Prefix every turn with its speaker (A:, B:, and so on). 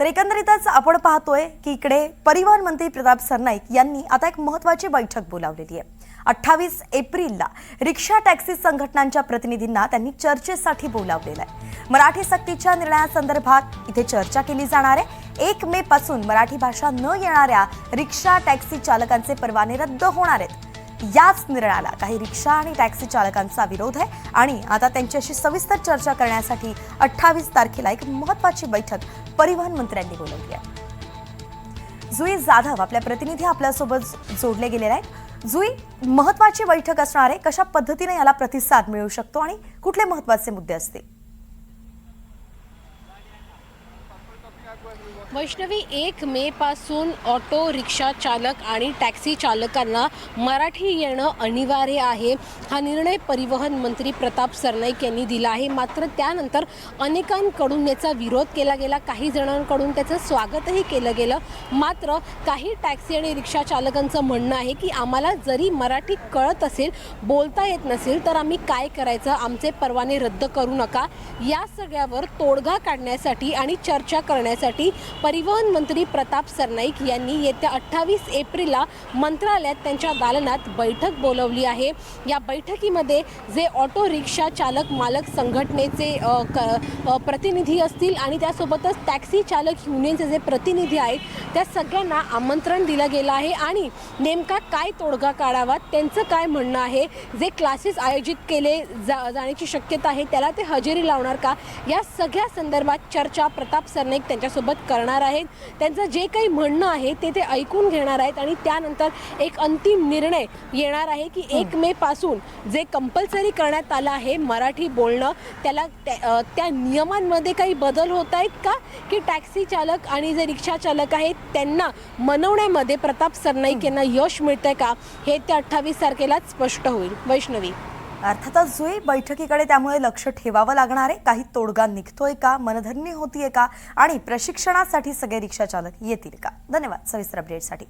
A: तर एकंदरीतच आपण पाहतोय की इकडे परिवहन मंत्री प्रताप सरनाईक यांनी आता एक महत्त्वाची बैठक बोलावलेली आहे। 28 एप्रिलला रिक्षा टॅक्सी संघटनांच्या प्रतिनिधींना त्यांनी चर्चेसाठी बोलावलेलं आहे। मराठी सक्तीच्या निर्णयासंदर्भात इथे चर्चा केली जाणार आहे। 1 मे पासून मराठी भाषा न येणाऱ्या रिक्षा टॅक्सी चालकांचे परवाने रद्द होणार आहेत। याच निर्णयाला काही रिक्षा आणि टॅक्सी चालकांचा विरोध आहे आणि आता त्यांच्याशी सविस्तर चर्चा करण्यासाठी 28 तारखेला एक महत्त्वाची बैठक परिवहन मंत्र्यांनी बोलावली आहे। जुई जाधव आपल्या प्रतिनिधी आपल्यासोबत जोडले गेलेले आहेत। जुई, महत्त्वाची बैठक असणार आहे, कशा पद्धतीने याला प्रतिसाद मिळू शकतो आणि कुठले महत्त्वाचे मुद्दे असतील?
B: वैष्णवी, 1 मे पासून ऑटो रिक्षा चालक आणि टॅक्सी चालकांना मराठी येणं अनिवार्य आहे। हा निर्णय परिवहन मंत्री प्रताप सरनाईक यांनी दिला आहे। मात्र त्यानंतर अनेकांकडून याचा विरोध केला गेला, काही जणांकडून त्याचं स्वागतही केलं गेलं। मात्र काही टॅक्सी आणि रिक्षा चालकांचं म्हणणं आहे की आम्हाला जरी मराठी कळत असेल, बोलता येत नसेल, तर आम्ही काय करायचं, आमचे परवाने रद्द करू नका। या सगळ्यावर तोडगा काढण्यासाठी आणि चर्चा करण्यासाठी परिवहन मंत्री प्रताप सरनाईक यांनी येत्या 28 एप्रिलला मंत्रालयात त्यांच्या दालनात बैठक बोलावली आहे। या बैठकीमध्ये जे ऑटो रिक्षा चालक मालक संघटनेचे प्रतिनिधी असतील आणि त्यासोबतच टॅक्सी चालक युनियनचे जे प्रतिनिधी आहेत, त्या सगळ्यांना आमंत्रण दिलं गेलं आहे आणि नेमका काय तोडगा काढावा, त्यांचं काय म्हणणं आहे, जे क्लासेस आयोजित केले जाण्याची शक्यता आहे त्याला ते हजेरी लावणार का, या सगळ्या संदर्भात चर्चा प्रताप सरनाईक त्यांच्यासोबत करणार आहेत। त्यांचं जे काही म्हणणं आहे ते ऐकून घेणार आहेत आणि त्यानंतर एक अंतिम निर्णय येणार आहे की 1 मे पासून जे कंपल्सरी करण्यात आलं आहे मराठी बोलणं, त्याला त्या नियमांमध्ये काही बदल होत आहेत का, की टॅक्सी चालक आणि जे रिक्षा चालक आहेत त्यांना मनवण्यामध्ये प्रताप सरनाईक यांना यश मिळतंय का, हे त्या 28 तारखेलाच स्पष्ट होईल। वैष्णवी,
A: अर्थातच जुई, बैठकीकडे त्यामुळे लक्ष ठेवावं लागणार आहे। काही तोडगा निघतोय का, मनधरणी होतीये का आणि प्रशिक्षणासाठी सगळे रिक्षा चालक येतील का? धन्यवाद सविस्तर अपडेटसाठी।